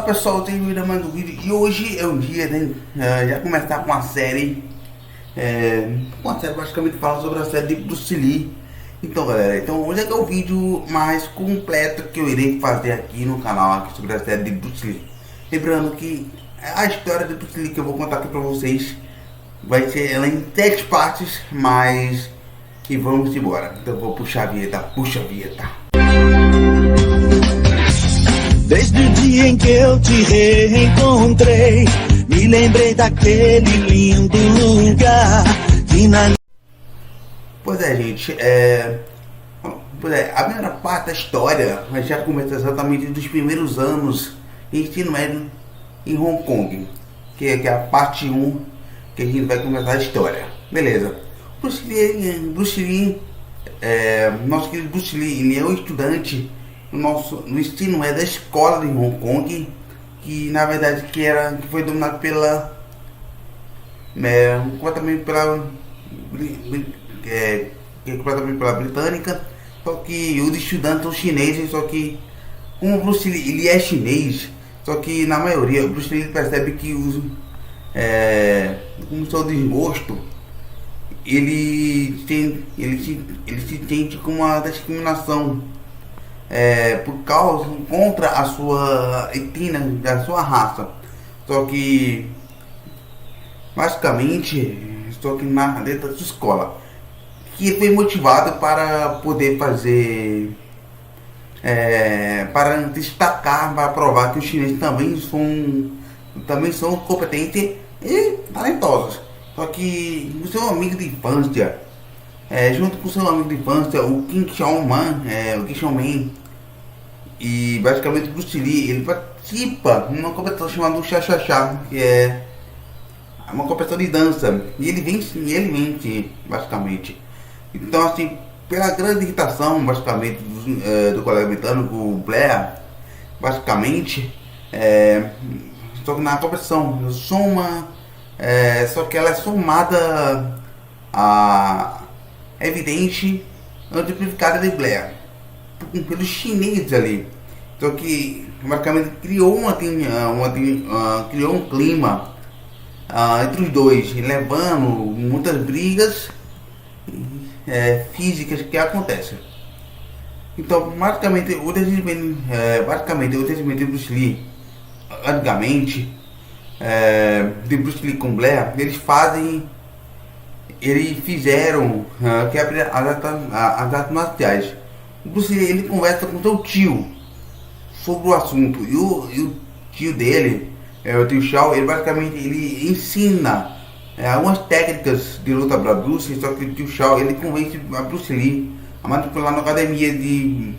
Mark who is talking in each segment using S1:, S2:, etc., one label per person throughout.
S1: pessoal, tem vídeo mais um vídeo e hoje é um dia, né? Já começar com uma série. Uma série basicamente fala sobre a série de Bruce Lee. Então galera, hoje é o vídeo mais completo que eu irei fazer aqui no canal aqui sobre a série de Bruce Lee. Lembrando que a história de Bruce Lee que eu vou contar aqui pra vocês vai ser ela em 7 partes, mas e vamos embora. Então eu vou puxar a vinheta, puxa a vinheta.
S2: Desde o dia em que eu te reencontrei, me lembrei daquele lindo lugar que na...
S1: Pois é, gente, a primeira parte da história já começa exatamente dos primeiros anos em ensino médio em Hong Kong, que é a parte 1 que a gente vai começar a história. Beleza. Bruce Lee, nosso querido Bruce Lee, ele é um estudante no ensino médio da escola de Hong Kong, que na verdade que foi dominado completamente pela britânica, só que os estudantes são chineses, só que como o Bruce Lee ele é chinês, só que na maioria o Bruce Lee percebe que como seu desgosto, ele se sente com uma discriminação por causa contra a sua etnia, da sua raça. Só que basicamente dentro da sua escola, que foi motivado para poder fazer para destacar, para provar que os chineses também são competentes e talentosos. Só que o seu amigo de infância, junto com seu amigo de infância, o King Xiaoman, e basicamente o Bruce Lee, ele participa de uma competição chamada Cha-Cha-Cha, que é uma competição de dança, e ele vence, basicamente. Então, assim, pela grande irritação, basicamente, do colega britânico, o Blair, basicamente, só que na competição, só que ela é somada a evidente amplificada de Blair pelos chineses ali. Só que basicamente criou um clima entre os dois, levando muitas brigas físicas que acontecem. Então basicamente o desenvolvimento de Bruce Lee antigamente, de Bruce Lee com Blair, eles fizeram que as artes marciais. O Bruce Lee, ele conversa com seu tio sobre o assunto, e o tio dele, o tio Shao, ele basicamente ele ensina algumas técnicas de luta para Bruce. Só que o tio Shao, ele convence a Bruce Lee a manipular na academia de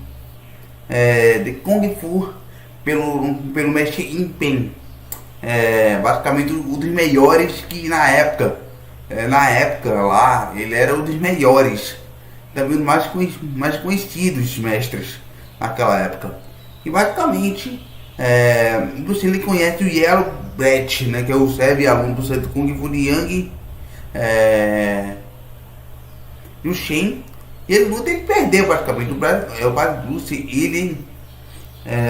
S1: Kung Fu pelo mestre Yin Pen, basicamente um dos melhores, que na época lá ele era um dos melhores, também mais conhecidos mestres naquela época. E basicamente Bruce Lee conhece o Yellow Brett, né, que é o serve aluno do centro Kung Fu de Yang e o Shen, e ele perdeu basicamente. O Bruce, ele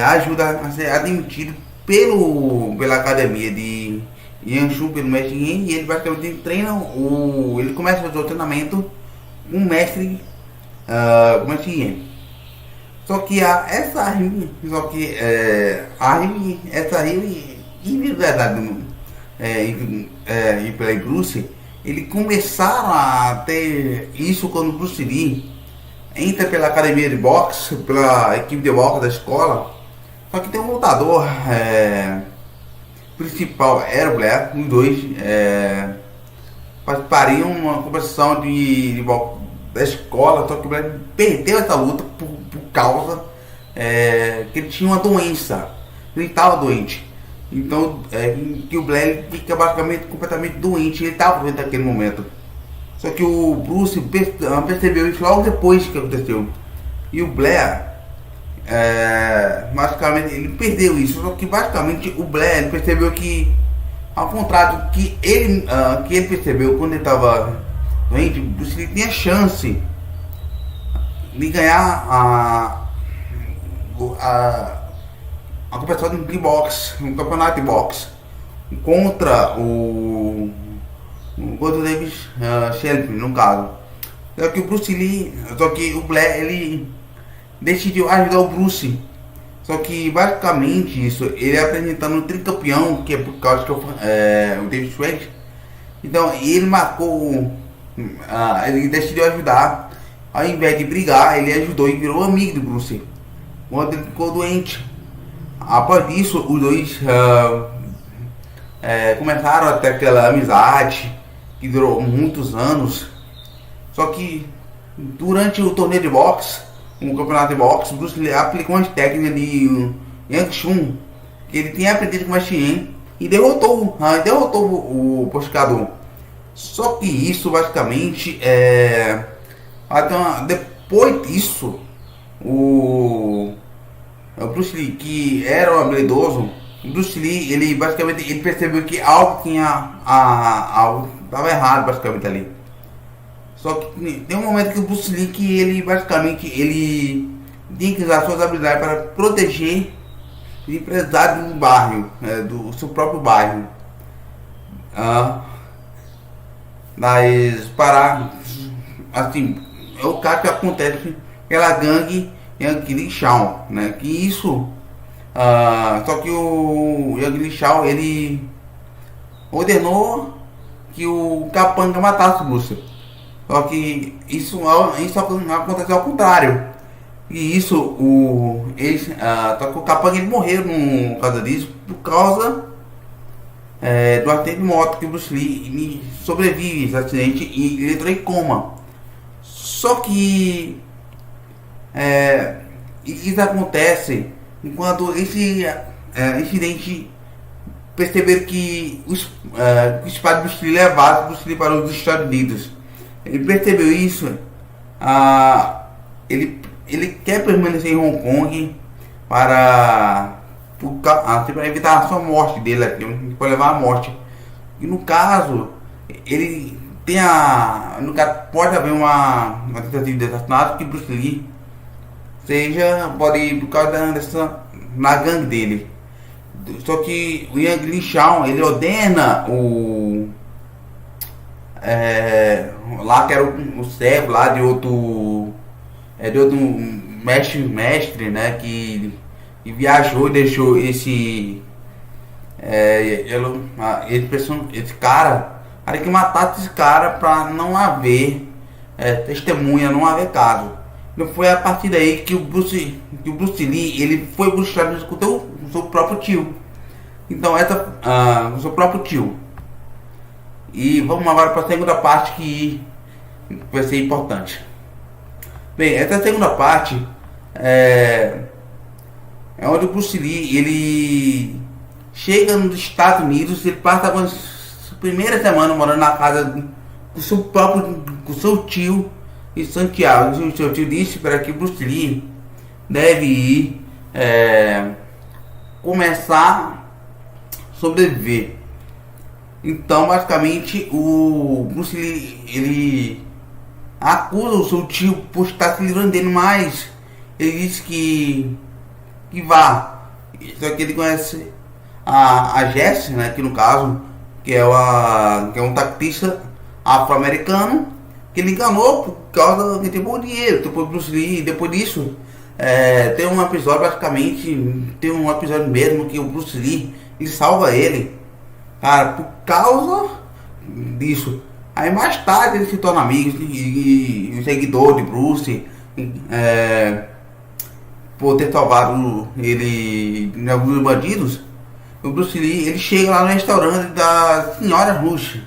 S1: ajuda a ser admitido pela academia de Yanshu, pelo mestre Yin, e ele basicamente treina ele começa a fazer o treinamento com o mestre Yin. Só que essa rima, em verdade, e pela Bruce, ele começaram a ter isso quando o Bruce Lee entra pela academia de boxe, pela equipe de boxe da escola. Só que tem um lutador principal, era o Blair, os dois participariam uma competição de boxe da escola. Só que o Blair perdeu essa luta por causa que ele tinha uma doença, ele estava doente. Então que o Blair fica basicamente completamente doente, ele estava doente naquele momento. Só que o Bruce percebeu isso logo depois que aconteceu, e o Blair basicamente ele perdeu isso. Só que basicamente o Blair percebeu que, ao contrário do que ele percebeu quando ele estava doente, o Bruce Lee tinha chance de ganhar a competição de boxe, um campeonato de boxe contra o David Shelby, no caso. Só que o Bruce Lee, só que o Blair, ele decidiu ajudar o Bruce. Só que basicamente isso, ele apresentando o tricampeão, que é por causa que o David Swag. Então ele marcou, ele decidiu ajudar. Ao invés de brigar, ele ajudou e virou amigo do Bruce quando ele ficou doente. Após isso, os dois começaram a ter aquela amizade que durou muitos anos. Só que durante o torneio de boxe, um campeonato de boxe, o Bruce Lee aplicou umas técnicas de Yang Chun que ele tinha aprendido com o Machien e derrotou o pescador. Só que isso basicamente depois disso, o Bruce Lee, que era um habilidoso, o Bruce Lee, ele basicamente ele percebeu que algo estava errado basicamente ali. Só que tem um momento que o Bruce Lee, que ele basicamente ele tinha que usar suas habilidades para proteger os empresários do bairro, do seu próprio bairro. Mas parar assim, é o caso que acontece aquela gangue Yang Li Shao, né? Que isso, só que o Yang Li Shao, ele ordenou que o Capanga matasse o Bruce. Só que isso aconteceu ao contrário. E isso, só que o Capanga ele morreu por causa disso, por causa do acidente de moto que o Bruce Lee sobrevive esse acidente e ele entrou em coma. Só que isso acontece enquanto esse incidente perceberam que os pais do Bruce Lee levaram o Bruce Lee para os Estados Unidos. Ele percebeu isso, ele quer permanecer em Hong Kong para evitar a sua morte dele aqui, para levar a morte. E no caso, ele tem pode haver uma tentativa de assassinato que Bruce Lee pode ir por causa na gangue dele. Só que o Yang Li Shao, ele ordena lá que era o servo lá de outro mestre, né, que viajou e deixou esse cara que matasse esse cara para não haver testemunha, não haver caso. Não foi a partir daí que o Bruce Lee ele foi buscar com o seu próprio tio. Então o seu próprio tio. E vamos agora para a segunda parte que vai ser importante. Bem, essa segunda parte é onde o Bruce Lee ele chega nos Estados Unidos. Ele passa a primeira semana morando na casa com seu tio em Santiago. O seu tio disse para que o Bruce Lee deve ir começar a sobreviver. Então, basicamente, o Bruce Lee ele acusa o seu tio por estar se livrando dele, mas ele diz que vá. Só que ele conhece a Jess, né, que no caso que é um taxista afro-americano, que ele enganou por causa que tem bom dinheiro. Depois Bruce Lee, depois disso, tem um episódio, basicamente, tem um episódio mesmo que o Bruce Lee ele salva ele, cara, por causa disso. Aí mais tarde eles se tornam amigos e seguidor de Bruce, por ter salvado ele de alguns bandidos. O Bruce Lee ele chega lá no restaurante da senhora Rush.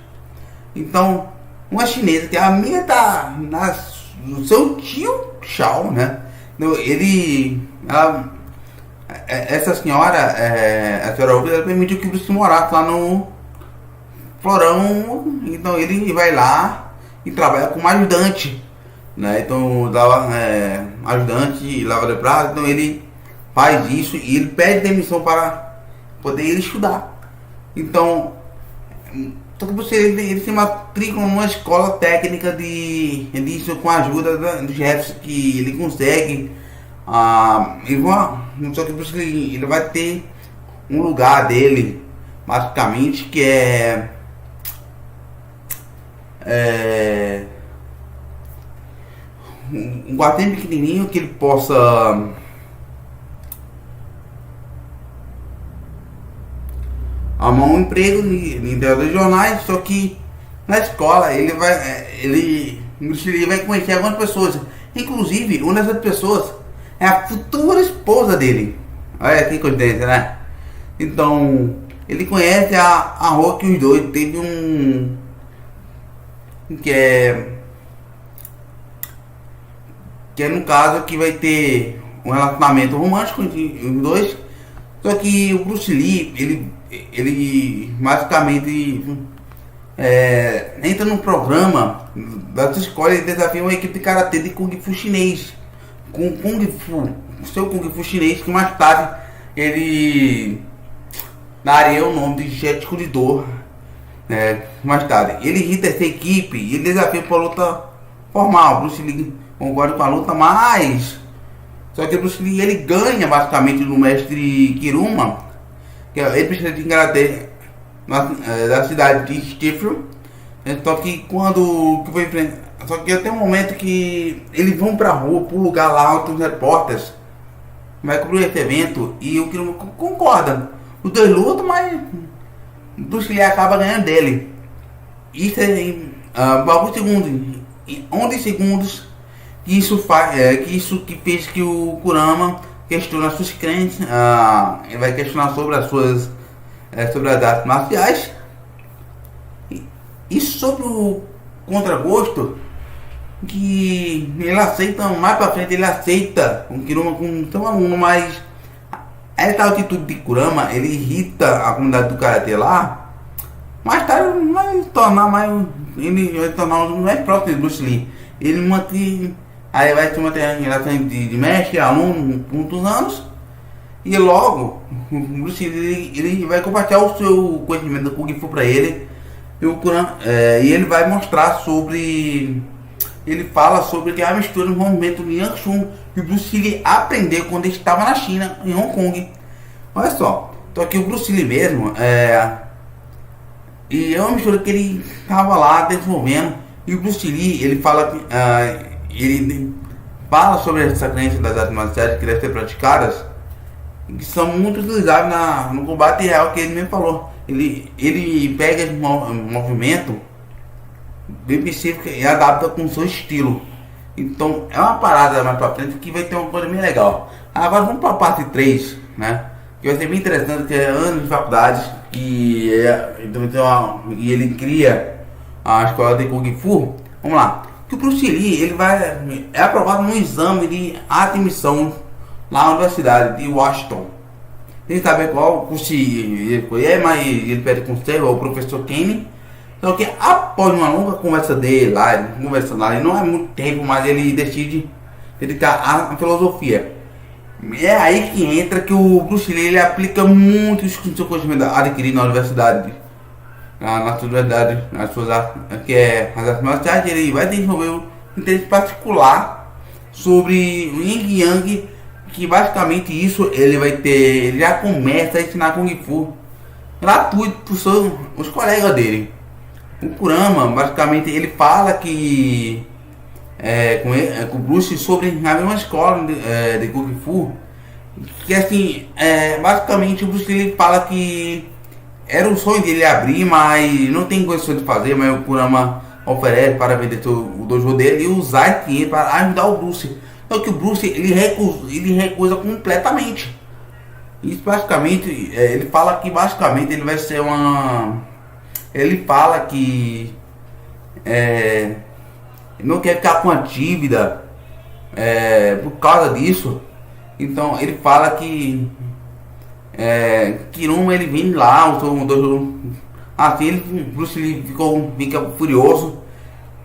S1: Então, uma chinesa que é amiga do seu tio Shao, né? Essa senhora, a senhora Rush, ela permitiu que o Bruce morasse lá no Florão. Então ele vai lá e trabalha como ajudante, né? Então dava ajudante e lava de prato. Então ele faz isso e ele pede demissão para poder ir estudar. Então ele se matricula numa escola técnica disso com a ajuda dos chefes, que ele consegue Só que o Bruce Lee, ele vai ter um lugar dele, basicamente, que é um quartinho pequenininho que ele possa arrumar um emprego em de jornais. Só que na escola o Bruce Lee vai conhecer algumas pessoas, inclusive uma dessas pessoas é a futura esposa dele. Olha que coincidência, né? Então ele conhece a Rock, os dois teve que é no caso que vai ter um relacionamento romântico entre os dois. Só que o Bruce Lee, ele basicamente entra num programa da sua escola e desafia uma equipe de karatê de Kung Fu chinês, com Kung Fu, seu Kung Fu chinês, que mais tarde ele daria o nome de Jet Curidor. Mais tarde ele irrita essa equipe e ele desafia para a luta formal. Bruce Lee concorda com a luta, mas só que o Bruce Lee, ele ganha basicamente do mestre Kiruma, que é ele precisa de karatê da cidade de Stifle. Só que só que até um momento que eles vão pra rua, pro lugar lá onde os repórteres vai cobrir esse evento, e o Kiruma concorda. Os dois lutam, mas o Bruce Lee acaba ganhando dele. Isso é em alguns segundos, em 11 segundos, que fez que o Kurama questione suas crenças. Ele vai questionar sobre sobre as artes marciais e sobre o contragosto, que ele aceita mais pra frente. Ele aceita o Kiruma como seu aluno, mas essa atitude de Kurama, ele irrita a comunidade do karatê lá. Mais tarde ele vai tornar um mais próximo de Bruce Lee. Aí vai ter uma relação de mestre e aluno por muitos anos. E logo o Bruce Lee, ele vai compartilhar o seu conhecimento do Kung Fu para ele. E o Kurama, e ele vai mostrar sobre. Ele fala sobre que a mistura do movimento de Yang Chun que o Bruce Lee aprendeu quando ele estava na China, em Hong Kong. Olha só, então aqui o Bruce Lee mesmo e é uma mistura que ele estava lá desenvolvendo. E o Bruce Lee, ele fala sobre essa crença das artes marciais que devem ser praticadas, que são muito utilizáveis no combate real, que ele mesmo falou. Ele pega esse movimento bem específico e adapta com o seu estilo. Então é uma parada mais pra frente que vai ter uma coisa bem legal. Agora vamos pra parte 3, né? Que vai ser bem interessante, que é anos de faculdade, e ele cria a escola de Kung Fu. Vamos lá. Que o Bruce Lee, ele é aprovado no exame de admissão lá na Universidade de Washington. Sem saber qual curso ele foi, mas ele pede conselho ao professor Kenny. Só que após uma longa conversa dele lá, ele não é muito tempo, mas ele decide dedicar à filosofia. É aí que entra que o Bruce Lee, ele aplica muito o seu conhecimento adquirido na universidade. Nas suas que é as artes marciais. Ele vai desenvolver um interesse particular sobre o Yin Yang, que basicamente isso ele já começa a ensinar Kung Fu gratuito para os colegas dele. O Kurama, basicamente, ele fala que com o Bruce sobre a mesma escola de Kung Fu, que assim, basicamente o Bruce ele fala que era o sonho dele abrir, mas não tem condição de fazer, mas o Kurama oferece para vender o dojo dele e usar esse dinheiro para ajudar o Bruce. Só que o Bruce ele recusa completamente. Isso basicamente, ele fala que basicamente ele vai ser ele fala que não quer ficar com a dívida por causa disso. Então ele fala que Kiruma, ele vem lá, assim, Bruce Lee fica furioso.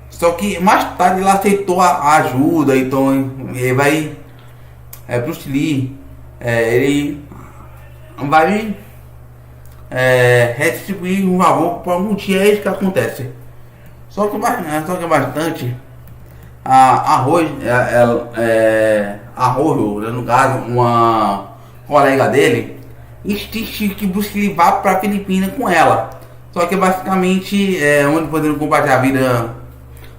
S1: Só que mais tarde ele aceitou a ajuda. Então ele vai Bruce Lee, ele vai retribuir um favor por algum dia. É isso que acontece. Só que é bastante arroz, a Rojo, né, no caso, uma colega dele, insiste que Bruce Lee vá para a Filipina com ela. Só que basicamente é onde podendo compartilhar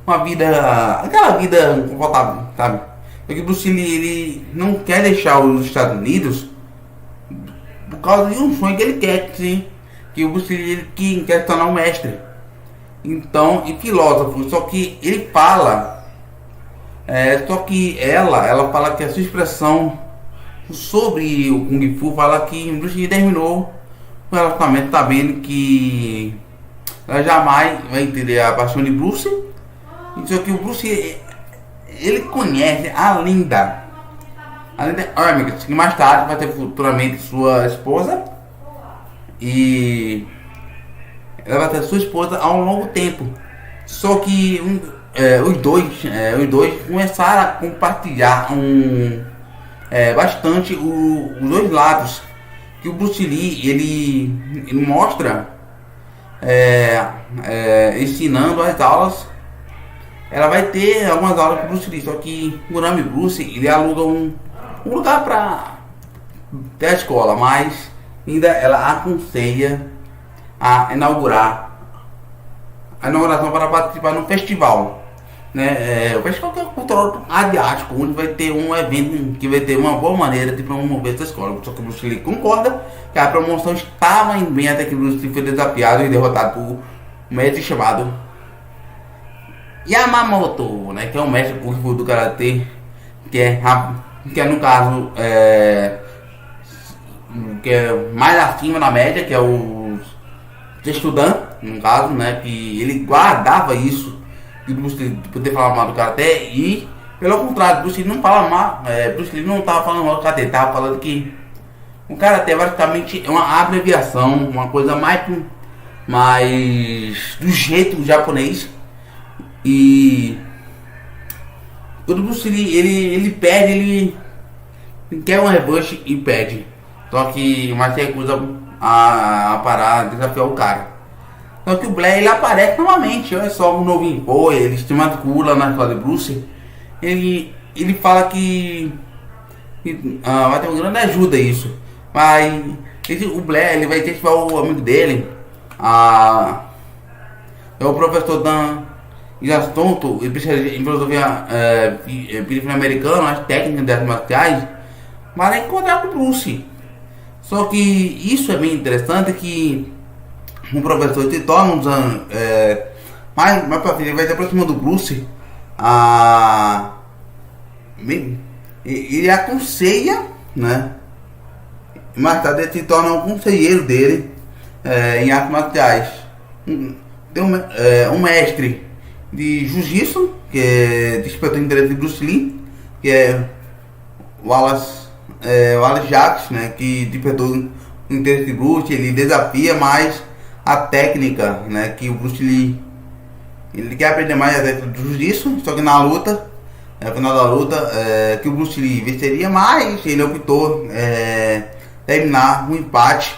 S1: a vida, aquela vida confortável, sabe? Porque Bruce Lee ele não quer deixar os Estados Unidos por causa de um sonho que ele quer, sim, que o Bruce Lee ele quer se tornar um mestre. Então, e filósofo, só que ele fala, só que ela fala que a sua expressão sobre o Kung Fu fala que Bruce Lee terminou o relacionamento sabendo que ela jamais vai entender a paixão de Bruce. Só que o Bruce ele conhece a Linda Armitage, que mais tarde vai ter futuramente sua esposa, e ela vai ter sua esposa há um longo tempo. Só que os dois começaram a compartilhar bastante os dois lados. Que o Bruce Lee ele mostra ensinando as aulas. Ela vai ter algumas aulas com o Bruce Lee, só que o Nami Bruce ele aluga um lugar para ter a escola, mas ainda ela aconselha a inauguração para participar no festival, né? O festival que é cultural asiático, onde vai ter um evento que vai ter uma boa maneira de promover essa escola. Só que o Bruce Lee concorda que a promoção estava em bem até que o Bruce Lee foi desafiado e derrotado por um mestre chamado Yamamoto, né? Que é um mestre do karatê, que é no caso que é mais acima da média, que é o estudante, no caso, né? Que ele guardava isso de Bruce Lee, de poder falar mal do karatê, e pelo contrário, Bruce Lee não fala mal, Bruce Lee não estava falando mal do karatê, estava falando que o karatê basicamente é uma abreviação, uma coisa mais do jeito japonês. E o Bruce Lee ele perde, ele quer um revanche e perde. Só que mas se recusa a parar, desafiar o cara. Só que o Blair ele aparece novamente, olha só, um novo impor, ele se matricula na escola de Bruce. Ele fala que vai ter uma grande ajuda isso. Mas o Blair ele vai incentivar o amigo dele, é o professor Dan Gastonto, ele precisa em filosofia americana, as técnicas das marciais, para encontrar com o Bruce. Só que isso é bem interessante, que o professor se torna mais pra frente, ele vai se aproximando do Bruce, ele aconselha, né? Mais tarde ele se torna um conselheiro dele em artes marciais. Tem um mestre de jiu-jitsu, que despertou o interesse de Bruce Lee, que é Wallace Jacques, né, que despertou o interesse de Bruce. Ele desafia mais a técnica, né, que o Bruce Lee ele quer aprender mais a técnica do jiu-jitsu, só que na luta, no final da luta, que o Bruce Lee venceria, mas ele optou terminar um empate.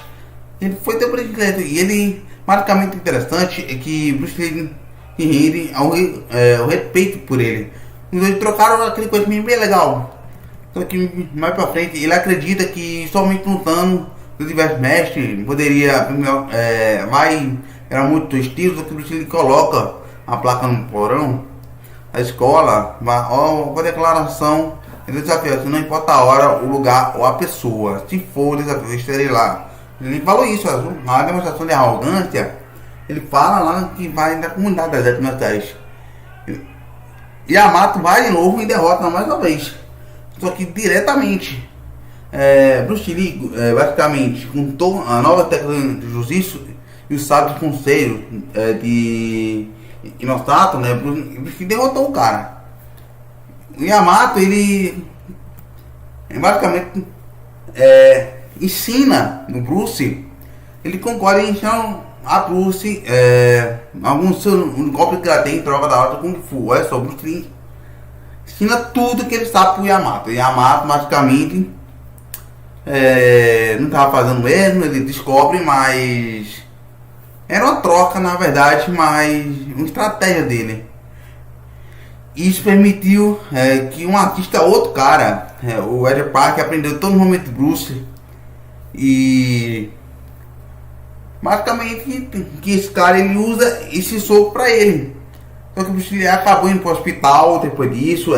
S1: Ele foi ter predileto, e ele basicamente interessante é que Bruce Lee rende o respeito por ele. Eles trocaram aquele conhecimento bem legal. Só que mais pra frente ele acredita que somente lutando dos diversos mestres poderia era muito estilo, só que Bruce Lee coloca a placa no porão da escola, com a declaração, ele desafia, não importa a hora, o lugar ou a pessoa, se for o desafio, eu estarei lá. Ele falou isso, uma demonstração de arrogância. Ele fala lá que vai na comunidade das artes marciais. Yamato vai de novo e derrota mais uma vez. Só que diretamente. Bruce Lee basicamente juntou a nova técnica de jiu-jitsu e os sábios conselhos de Inosato, né? Bruce Lee derrotou o cara. O Yamato ele basicamente ensina no Bruce. Ele concorda em ensinar a Bruce alguns golpes que ela tem em troca da arte Kung Fu. Olha só, Bruce Lee ensina tudo que ele sabe pro Yamato. Yamato basicamente não estava fazendo mesmo, ele descobre, mas era uma troca na verdade, mas uma estratégia dele. Isso permitiu que um artista, outro cara, o Ed Park aprendeu todo momento do Bruce e basicamente que esse cara ele usa esse soco pra ele. Só que o Bruce Lee acabou indo pro hospital depois disso.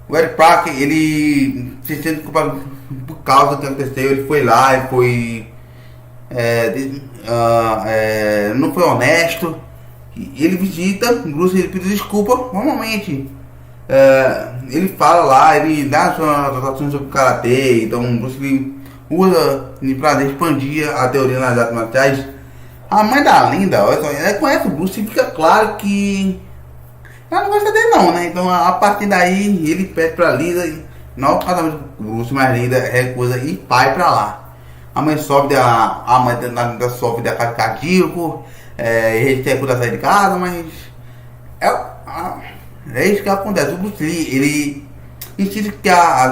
S1: O Ed Park ele se sente culpado por causa do que aconteceu. Ele foi lá e foi não foi honesto. Ele visita o Bruce, ele pediu desculpa normalmente. Ele fala lá, ele dá suas anotações sobre o karatê. Então o Bruce Lee usa para expandir a teoria nas artes marciais. A mãe da Linda, olha só, ela conhece o Bruce e fica claro que ela não gosta dele não, né? Então a partir daí ele pede pra Linda não casamento com o Bruce, mas Linda recusa ir pai pra lá. A mãe sobe a mãe da Linda sofre de ataque cardíaco, ele recusa sair de casa, mas é isso que acontece. O Bruce Lee, ele insiste que a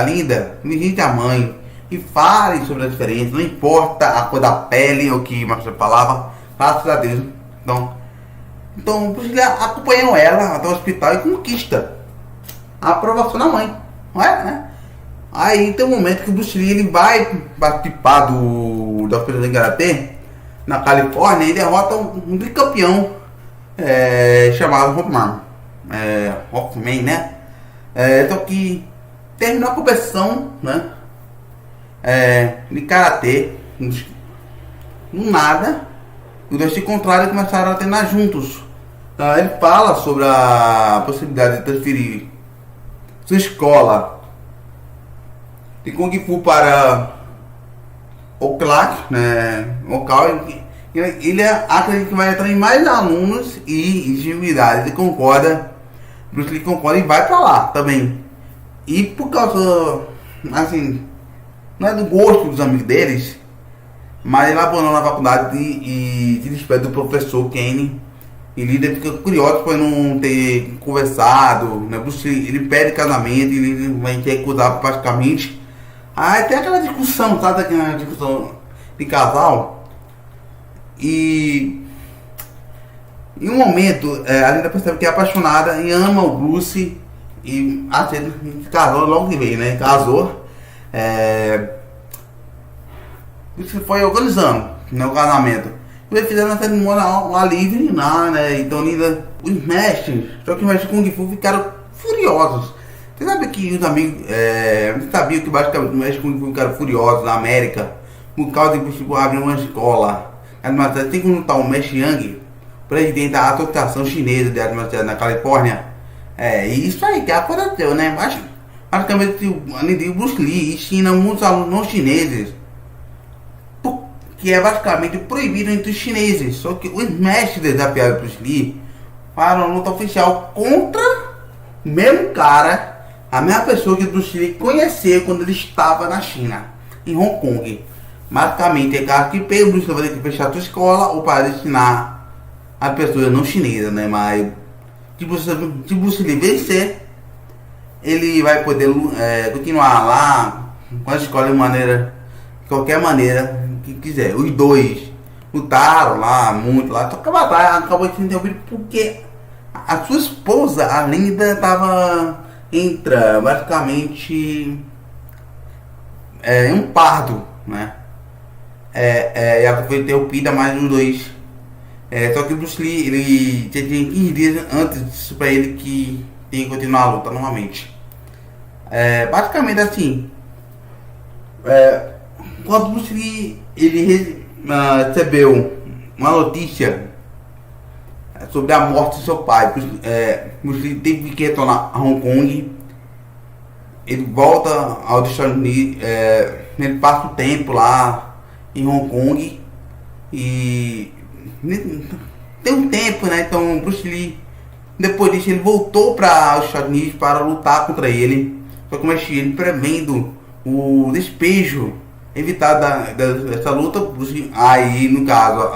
S1: Linda visite a mãe e fale sobre a diferença, não importa a cor da pele ou que Marcos falava, graças a Deus. Então o Bruce Lee acompanhou ela até o hospital e conquista a aprovação da mãe, não é, né? Aí tem um momento que o Bruce Lee ele vai participar da Operação de Karatê na Califórnia e derrota um bicampeão chamado Hoffman, né? Só que terminou a competição, né? De Karatê, do nada, os dois se encontraram e começaram a treinar juntos. Ele fala sobre a possibilidade de transferir sua escola de Kung Fu para Oclac, né? Ele acredita que vai atrair mais alunos e ingenuidade. Ele concorda, Bruce Lee concorda e vai para lá também. E por causa, assim, não é do gosto dos amigos deles, mas ele abandonou na faculdade e se despede do professor Kenny. E Linda fica curioso por não ter conversado, né? Bruce Lee, ele pede casamento e ele vai ter que recusar praticamente. Aí tem aquela discussão, sabe? Aquela discussão de casal. E em um momento a Linda percebe que é apaixonada e ama o Bruce. E casou logo que veio, né? Casou. Bruce foi organizando, né, o casamento. Eles fizeram uma cerimônia lá livre lá, né? Então Linda, os mestres, só que os mestres Kung Fu ficaram furiosos. Você sabe que os amigos, sabiam que basicamente os mestres Kung Fu ficaram furiosos na América por causa de Bruce abrir uma escola. Mas tem que juntar o mestre Yang, presidente da Associação Chinesa de Artes Marciais na Califórnia. Isso aí que aconteceu, né? Mas basicamente o Bruce Lee ensina muitos alunos não chineses, que é basicamente proibido entre os chineses. Só que os mestres desafiaram Bruce Lee para uma luta oficial contra o mesmo cara, a mesma pessoa que Bruce Lee conheceu quando ele estava na China, em Hong Kong. Basicamente é cara que pega o Bruce Lee, vai ter que fechar a sua escola ou para ensinar as pessoas não chinesas, né? Mas se Bruce Lee vencer, ele vai poder continuar lá com a escola de qualquer maneira que quiser. Os dois lutaram lá muito lá, só que a batalha acabou de se interromper porque a sua esposa, a Linda, estava basicamente em um parto, né? E ela foi interrompida mais os dois. Só que o Bruce Lee, ele tinha 15 dias antes disso pra ele que tem que continuar a luta novamente. Basicamente assim, quando o Bruce Lee ele recebeu uma notícia sobre a morte do seu pai, Bruce Lee teve que retornar a Hong Kong. Ele volta aos Estados Unidos, ele passa o tempo lá em Hong Kong e tem um tempo, né? Então Bruce Lee, depois disso, ele voltou para os Estados Unidos para lutar contra ele. Só que ele prevendo o despejo evitado dessa luta, aí no caso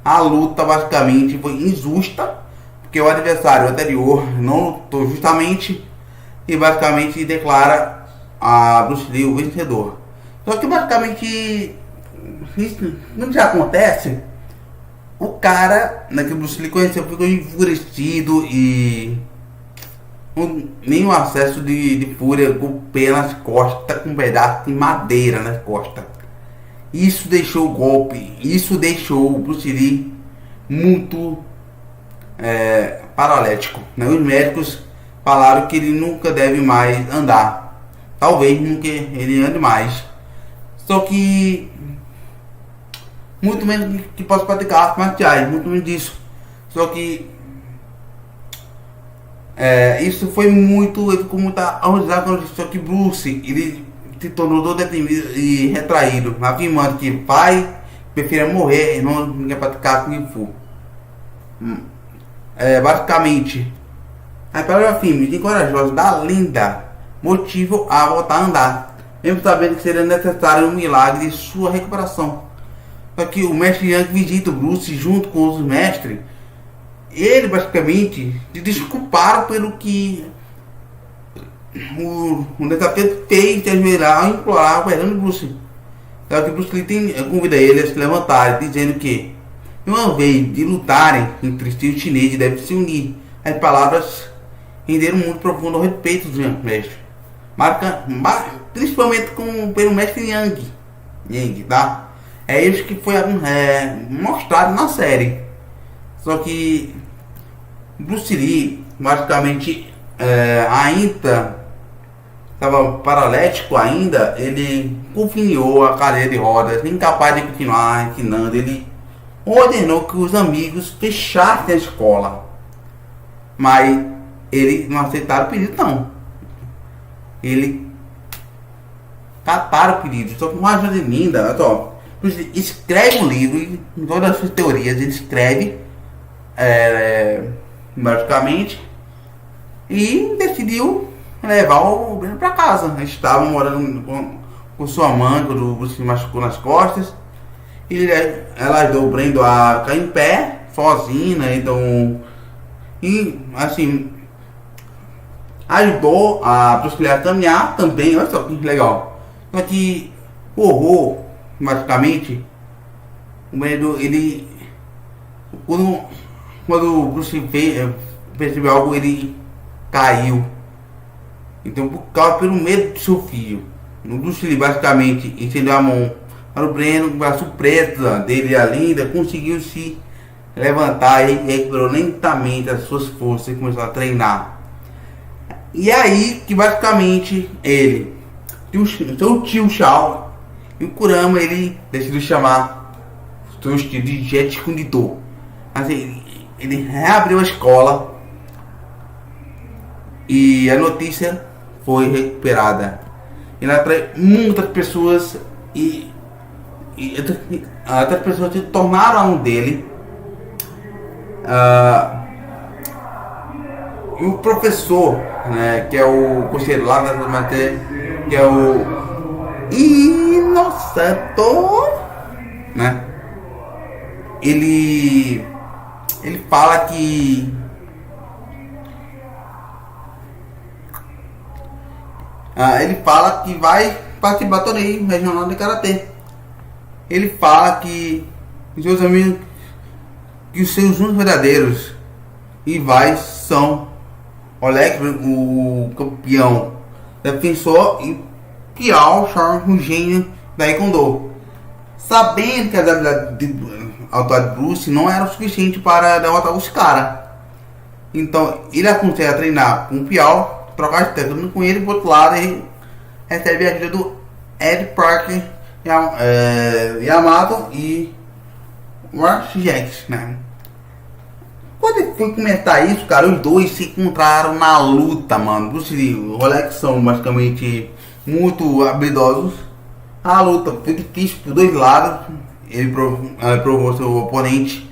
S1: a luta basicamente foi injusta, porque o adversário anterior não lutou justamente e basicamente declara a Bruce Lee o vencedor. Só que basicamente isso não já acontece. O cara, né, que o Bruce Lee conheceu, ficou enfurecido e nenhum acesso de fúria com o pé nas costas, tá com um pedaço de madeira nas costas. Isso deixou o golpe, isso deixou o Bruce Lee muito paralético, né? Os médicos falaram que ele nunca deve mais andar, talvez nunca ele ande mais, só que muito menos que possa praticar artes marciais, muito menos disso, só que isso foi muito, ele ficou muito horrorizado, só que Bruce, ele se tornou todo deprimido e retraído, afirmando que prefere morrer e não ninguém praticar Kung Fu. Basicamente, a palavra filme de corajosos da lenda motivo a voltar a andar, mesmo sabendo que seria necessário um milagre de sua recuperação. Só que o mestre Yang visita o Bruce junto com os mestres. Ele basicamente se desculparam pelo que o desafio fez de ajoelhar ao implorar o perdão de Bruce. Só que Bruce Lee convida ele a se levantar, dizendo que, uma vez de lutarem entre estilos chineses, deve se unir. As palavras renderam muito profundo respeito do mestre, principalmente pelo mestre Yang, tá? É isso que foi mostrado na série. Só que Bruce Lee basicamente ainda estava paralético ainda, ele confinhou a cadeira de rodas, incapaz de continuar ensinando. Ele ordenou que os amigos fechassem a escola, mas eles não aceitaram o pedido não. Ele cataram o pedido, só com uma ajuda linda, olha só. Escreve um livro e em todas as suas teorias ele escreve basicamente, e decidiu levar o Breno para casa. Eles estavam morando com sua mãe quando o Bruce se machucou nas costas, e ela ajudou o Breno a ficar em pé sozinho, né? Então, e assim, ajudou a Bruce Lee a caminhar também. Olha só que legal. Só que o horror, basicamente, o Breno, ele quando o Bruce percebeu algo, ele caiu. Então, pelo medo do seu filho, o Bruce Lee basicamente estendeu a mão para o Breno, com a surpresa dele, a linda, conseguiu se levantar e recuperou lentamente as suas forças e começou a treinar. E aí que basicamente ele, seu tio Shao e o Kurama, ele decidiu chamar o seu estilo de Jet Kune Do. Assim, ele reabriu a escola e a notícia foi recuperada. Ele atrai muitas pessoas e outras pessoas se tornaram aluno dele. E o professor, né, que é o conselheiro lá da matéria, que é o Inosanto, né? Ele fala que vai participar do torneio regional de karatê. Ele fala que seus amigos, que os seus únicos verdadeiros rivais são Oleg, o campeão defensor, e Piao Chang, o gênio da Taekwondo. Sabendo que a autoridade de Bruce não era o suficiente para derrotar os caras, então ele aconselha a treinar com o Piao, trocar de técnico com ele. Por outro lado, ele recebe a ajuda do Ed Parker, Yamato e Mark Jackson, né? Quando eu fui comentar isso, cara, os dois se encontraram na luta, mano. Bruce Lee e o Oleg são basicamente muito habilidosos. A luta foi difícil por dois lados. Ele provou seu oponente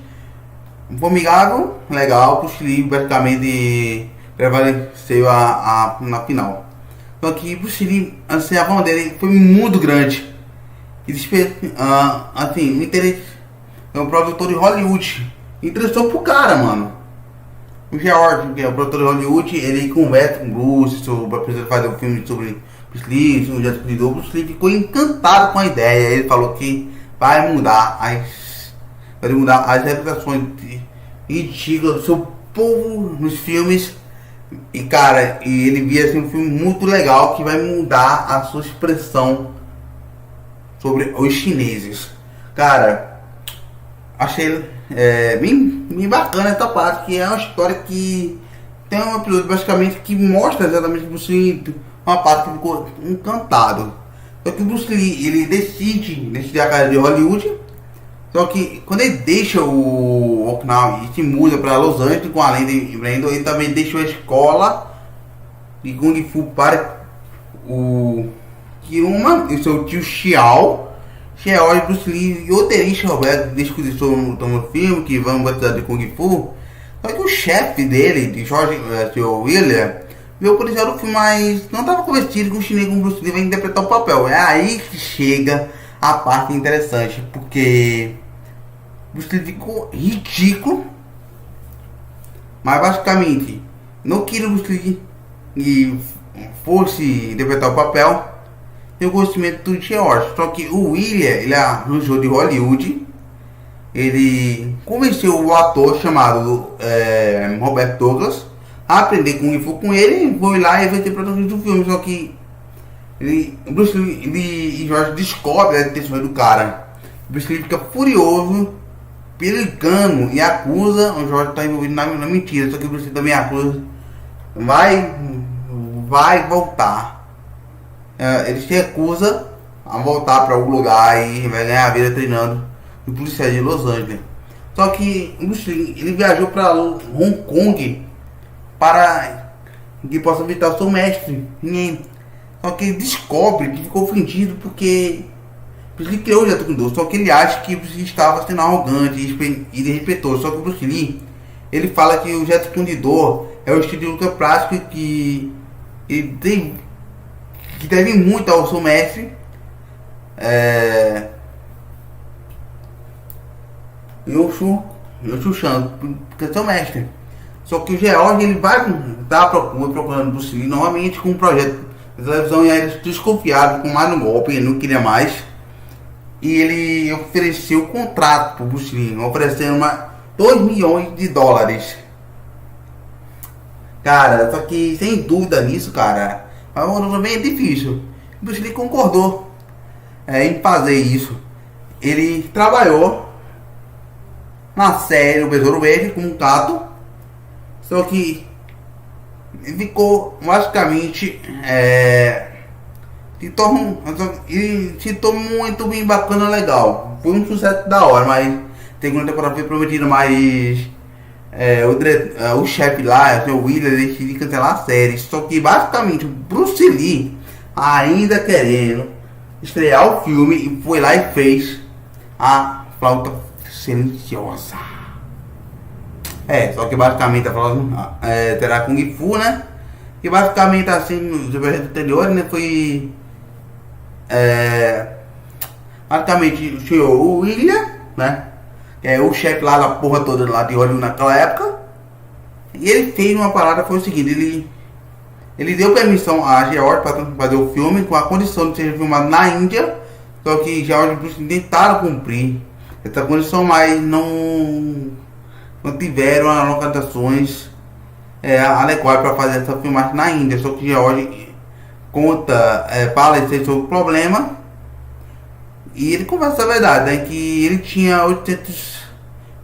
S1: formigável, legal. Bruce Lee basicamente prevaleceu na final. Só que Bruce Lee, assim, a mão dele foi muito grande. E assim, o interesse é um produtor de Hollywood. Interessou pro cara, mano. O George, que é o produtor de Hollywood, ele conversa com o Bruce sobre fazer um filme sobre Bruce Lee, sobre o Jet Kune Do. Bruce Lee ficou encantado com a ideia. Ele falou que vai mudar as representações ridículas do seu povo nos filmes, E cara, e ele via assim, um filme muito legal que vai mudar a sua expressão sobre os chineses. Cara, achei bem bacana essa parte, que é uma história que tem um episódio basicamente que mostra exatamente o Bruce Lee, uma parte que ficou encantado. Só que o Bruce Lee, ele decide a carreira de Hollywood. Só que quando ele deixa o Okinawa e se muda para Los Angeles com a lenda de Brandon, ele também deixou a escola de Kung Fu para o Kiruma e o seu tio Xiao. Xiao e Bruce Lee e o roteirista Roberto discutiu no filme que vamos batizar de Kung Fu. Só que o chefe dele, de George William, viu o policial do filme, mas não estava convencido que o chinês com o Bruce Lee vai interpretar o papel. É aí que chega a parte interessante, porque Bruce Lee ficou ridículo, mas basicamente não queria o Bruce Lee e fosse interpretar o papel, tem o conhecimento do George. Só que o William, ele arranjou de Hollywood, ele convenceu o ator chamado Robert Douglas a aprender Kung Fu com ele, e foi lá e vai ter protagonista do filme. Só que Bruce Lee e George descobrem a intenção do cara. Bruce Lee fica furioso, pelicano, e acusa o George está envolvido na mentira. Só que o Bruce Lee também acusa, vai voltar. Ele se recusa a voltar para algum lugar e vai ganhar a vida treinando no policial de Los Angeles. Só que o Bruce Lee, ele viajou para Hong Kong para que possa visitar o seu mestre. Só que ele descobre que ficou ofendido porque Bruce Lee criou o Jeto Kune-Do. Só que ele acha que Bruce Lee estava sendo arrogante e desrespeitoso. Só que o Bruce Lee, ele fala que o Jeto Kune-Do é o estilo de luta prático que ele deve muito ao seu mestre. Yoshio Shan, que é seu mestre. Só que o George, ele vai estar procurando Bruce Lee novamente com um projeto de televisão, e aí ele desconfiado com mais um golpe, ele não queria mais. E ele ofereceu o contrato para o Bruce Lee, oferecendo $2 milhões. Cara, só que sem dúvida nisso, cara, mas também é difícil. O Bruce Lee concordou em fazer isso. Ele trabalhou na série O Besouro Verde com um Kato. Só que ele ficou basicamente se tornou muito bem bacana, legal. Foi um sucesso da hora, mas a segunda temporada foi prometida, mas o chefe lá, o William, decidiu cancelar a série. Só que basicamente o Bruce Lee, ainda querendo estrear o filme, e foi lá e fez a Flauta Silenciosa. Só que basicamente a flauta terá Kung Fu, né? E basicamente assim, nos episódios anteriores, né, foi basicamente o senhor William, né, que é o chefe lá da porra toda lá de Hollywood naquela época. E ele fez uma parada, foi o seguinte: ele deu permissão a George para fazer o filme com a condição de ser filmado na Índia. Só que George e Bruce tentaram cumprir essa condição, mas não tiveram as localizações adequadas para fazer essa filmagem na Índia. Só que George conta falecer sobre o problema, e ele conversa a verdade, né, que ele tinha 800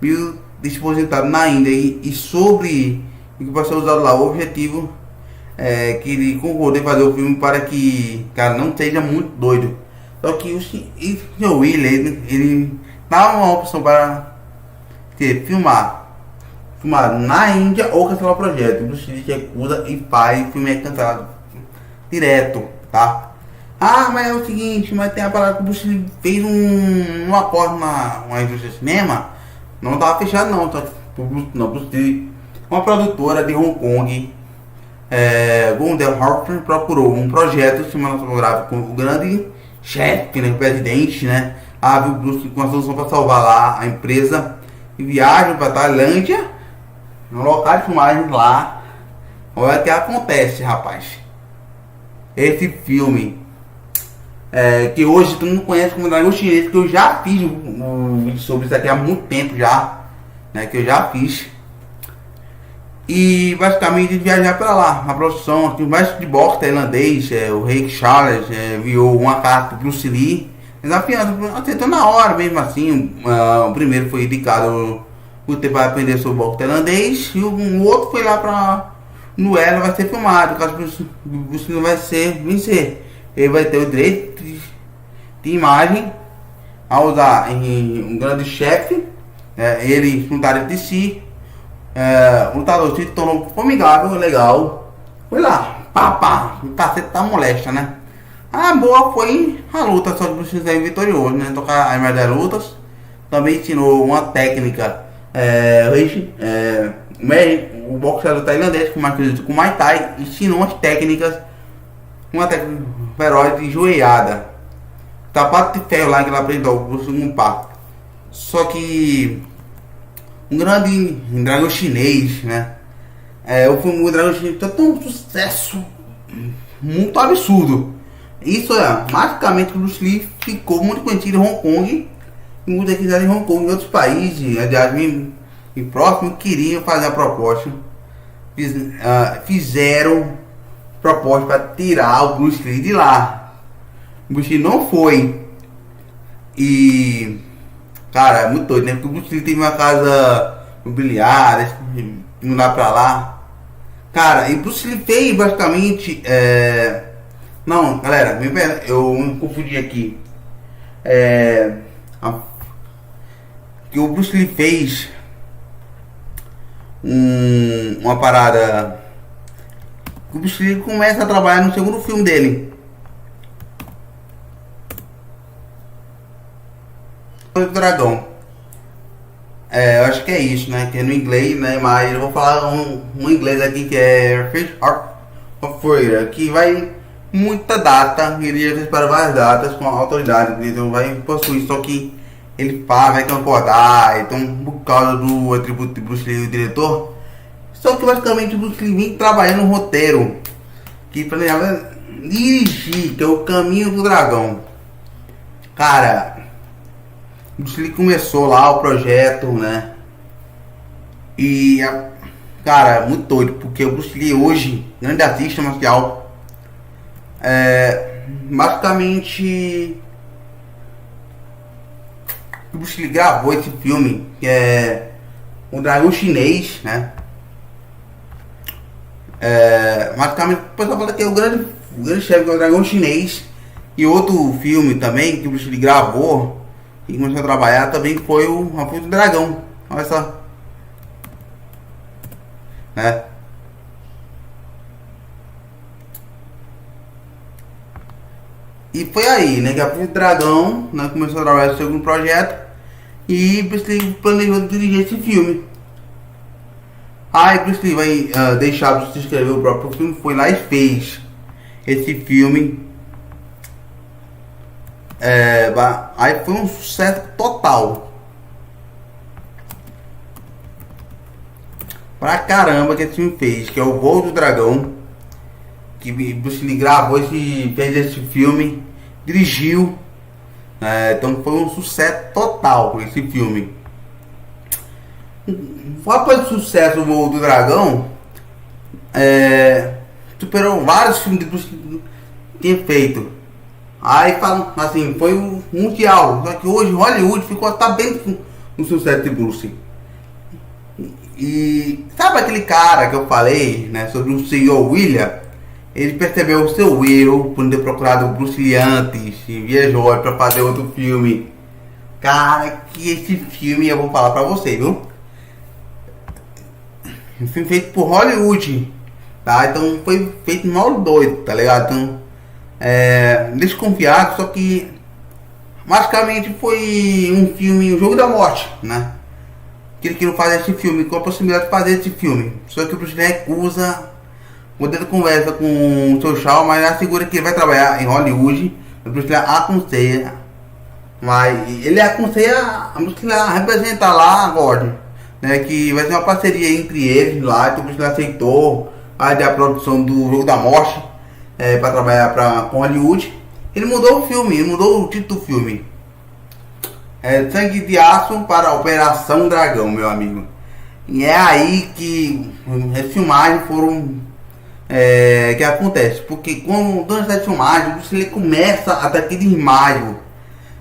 S1: mil depositados na Índia, e sobre o que vai ser usado lá, o objetivo que ele concordou em fazer o filme para que o cara não seja muito doido. Só que o Sr. William, ele dá uma opção para filmar na Índia ou cancelar o projeto. O Bruce Lee recusa e faz, o filme é cancelado direto, tá? Mas é o seguinte, mas tem a parada que o Bruce Lee fez um acordo uma indústria de cinema, não tava fechado não, tá? Bruce Lee, uma produtora de Hong Kong, Gondel Harper, procurou um projeto cinematográfico com o grande chefe, né, o presidente, né? Viu o Bruce Lee com a solução para salvar lá a empresa, e viajam para Tailândia, no local de filmagem lá. Olha o que acontece, rapaz. Esse filme que hoje tu não conhece como Dragão Chinês, que eu já fiz um vídeo sobre isso aqui há muito tempo já, né, que eu já fiz. E basicamente viajar para lá. A produção, o mestre de boxe tailandês, o Rei Charles, enviou uma carta para Bruce Lee, desafiando, aceitou na hora mesmo assim. O primeiro foi indicado por ter para aprender sobre boxe tailandês, e o outro foi lá para no ela vai ser filmado, caso Bruce Lee não vai vencer. Ele vai ter o direito de imagem a usar em um grande chefe, ele juntaram de si. O lutador se tornou formigável, legal. Foi lá, o cacete tá molesta, né? A boa foi a luta, só que Bruce Lee saiu vitorioso, né? Tocar as das lutas. Também ensinou uma técnica, o boxeador tailandês, com o Muay Thai, ensinou umas técnicas, uma técnica feroz de joelhada. Sapato de ferro lá que ela aprendeu no segundo passo. Só que um grande dragão chinês, né? O filme do dragão chinês tem um sucesso muito absurdo. Isso basicamente o Bruce Lee ficou muito conhecido em Hong Kong, e muitas quiseram em Hong Kong e outros países, aliás, em próximo, queriam fazer a proposta. Fizeram proposta para tirar o Bruce Lee de lá. O Bruce Lee não foi. E cara, é muito doido, né? Porque o Bruce Lee tem uma casa mobiliada, não dá pra lá. Cara, e o Bruce Lee fez basicamente. Não, galera, eu me confundi aqui. Que o Bruce Lee fez uma parada. O Bruce Lee começa a trabalhar no segundo filme dele. O Dragão. Eu acho que é isso, né? Que é no inglês, né? Mas eu vou falar um inglês aqui que é Fish of Freire, que vai muita data, ele já espera várias datas com a autoridade, então vai possuir, só que ele fala, vai concordar, então por causa do atributo de Bruce Lee, o diretor, só que basicamente o Bruce Lee vem trabalhando no roteiro que planejava dirigir, que é o Caminho do Dragão. Cara, o Bruce Lee começou lá o projeto, né? E cara, muito doido, porque o Bruce Lee hoje, grande artista marcial, basicamente o Bruce Lee gravou esse filme, que é o Dragão Chinês, né? Basicamente o pessoal fala que é o grande chefe, que é o Dragão Chinês. E outro filme também que o Bruce Lee gravou e começou a trabalhar também foi o A Fuga do Dragão. Olha só, né? E foi aí, né, que A Fuga do Dragão, né, começou a trabalhar no segundo projeto e Bruce Lee planejou dirigir esse filme. Aí Bruce Lee vai deixar Bruce Lee escrever o próprio filme, foi lá e fez esse filme. Aí foi um sucesso total pra caramba que esse filme fez, que é o Voo do Dragão, que Bruce Lee gravou fez esse filme, dirigiu, então foi um sucesso total com esse filme. Após o sucesso do Voo do Dragão, superou vários filmes de Bruce Lee que tinha feito. Aí falam assim, foi um mundial, só que hoje Hollywood ficou bem com o sucesso de Bruce. E sabe aquele cara que eu falei, né, sobre o Sr. William? Ele percebeu o seu erro por não ter procurado o Bruce Lee antes e viajou para fazer outro filme. Cara, que esse filme eu vou falar pra você, viu? Um filme feito por Hollywood, tá? Então foi feito mal doido, tá ligado? Então desconfiado, só que basicamente foi um filme, um jogo da morte, né? Que ele queria fazer esse filme, com a possibilidade de fazer esse filme, só que o Bruce Lee recusa. O dedo conversa com o seu Shaw, mas assegura que ele vai trabalhar em Hollywood. O Bruce Lee aconselha, mas ele aconselha a Bruce Lee a representar lá a Gordon, né? Que vai ser uma parceria entre eles lá, que o Bruce Lee aceitou a produção do Jogo da Morte. Para trabalhar com Hollywood. Ele mudou o filme, ele mudou o título do filme. Sangue de Aço para Operação Dragão, meu amigo. E é aí que as filmagens foram que acontece, porque quando durante a filmagem ele começa a ter aquele desmaio,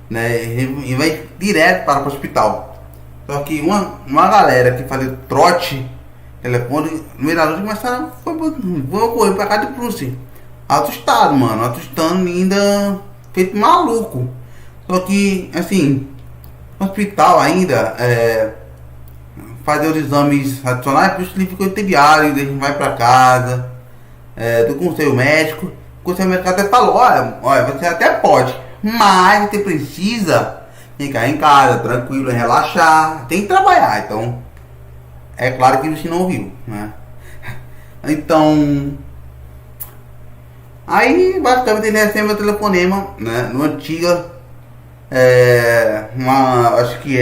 S1: né, e vai direto para o hospital. Só que uma galera que fazia trote telefone no meio da noite começaram vou correr pra casa de Bruce, assustado, mano, assustando ainda, feito maluco. Só que assim, no hospital ainda fazer os exames adicionais, por isso ele ficou entediado, ele vai pra casa, do conselho médico. O conselho médico até falou, olha, você até pode, mas você precisa ficar em casa, tranquilo, relaxar, tem que trabalhar. Então, é claro que você não ouviu, né? Então, aí basicamente ele recebe meu telefonema, né? No antiga, acho que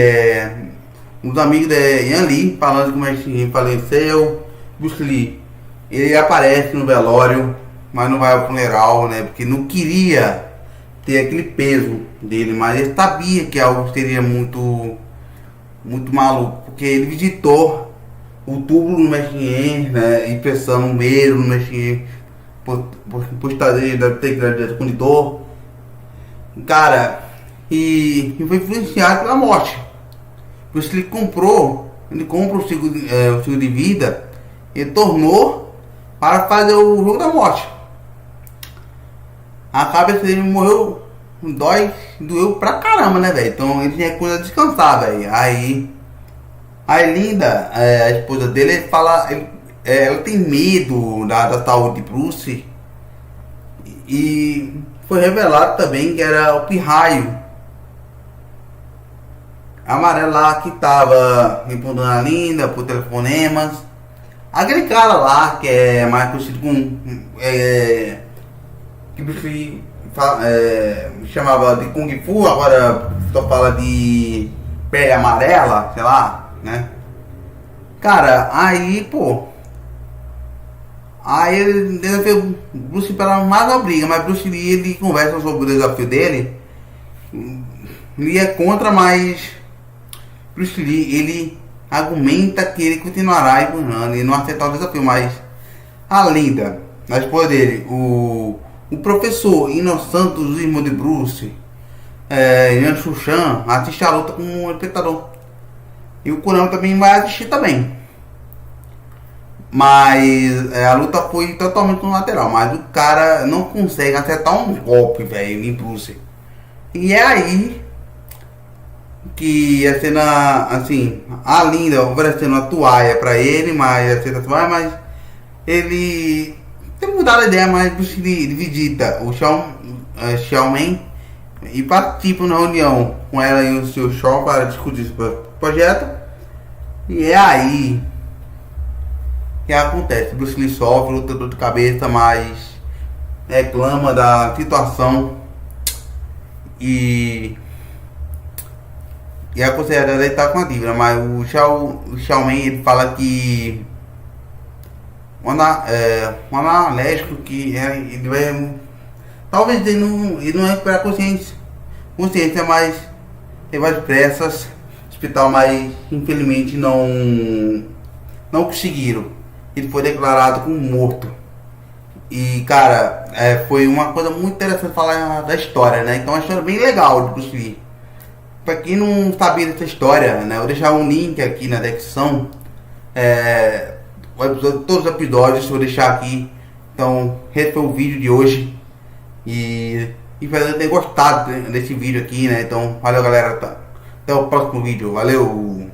S1: uns amigos de Yan Li falando como é que faleceu. Bruce Lee, ele aparece no velório, mas não vai ao funeral, né? Porque não queria ter aquele peso dele, mas ele sabia que algo seria muito maluco, porque ele visitou o túmulo no Mexinhen, né? E pensando no meio no Mexinhen, por estar dele, deve ter grande escondidor, cara, e foi influenciado pela morte. Por isso ele compra o seguro de vida e tornou para fazer o jogo da morte. A cabeça dele morreu, doeu pra caramba, né, velho? Então ele tinha coisa a descansar, velho. Aí a Linda, a esposa dele, ele fala, ela tem medo da saúde de Bruce. E foi revelado também que era o pirraio amarelo lá que tava respondendo a Linda por telefonemas. Aquele cara lá que é mais conhecido com que Bruce chamava de Kung Fu, agora só fala de pele amarela, sei lá, né? Cara, aí ele desafiou Bruce para mais uma briga, mas Bruce Lee, ele conversa sobre o desafio dele. Ele é contra, mas Bruce Lee, ele argumenta que ele continuará empurrando e não aceitar o desafio. Mas a Linda, a esposa dele, o professor Ino Santos, irmão de Bruce, Yan Shushan, assiste a luta como um espectador. E o Kurama também vai assistir também. Mas a luta foi totalmente no lateral. Mas o cara não consegue acertar um golpe, velho, em Bruce. E é aí que a cena, assim, a Linda oferecendo uma toalha pra ele, mas aceita a toalha, mas ele tem mudado a ideia, mas Bruce Lee visita o Xiaomen e participa na reunião com ela e o seu Shaw para discutir esse projeto. E é aí que acontece, Bruce Lee sofre luta dor de cabeça, mas reclama da situação e é considerado ele tá com a dívida, mas o Xiaomen, ele fala que um analégico que ele vai, talvez ele não recuperar consciência, mas tem várias pressas hospital, mas infelizmente não conseguiram. Ele foi declarado como morto. E cara, foi uma coisa muito interessante falar da história, né? Então é uma história bem legal de Bruce Lee. Pra quem não sabia dessa história, né? Eu vou deixar um link aqui na descrição. Todos os episódios eu vou deixar aqui. Então, esse foi o vídeo de hoje. E espero ter gostado desse vídeo aqui, né? Então, valeu galera. Até o próximo vídeo. Valeu!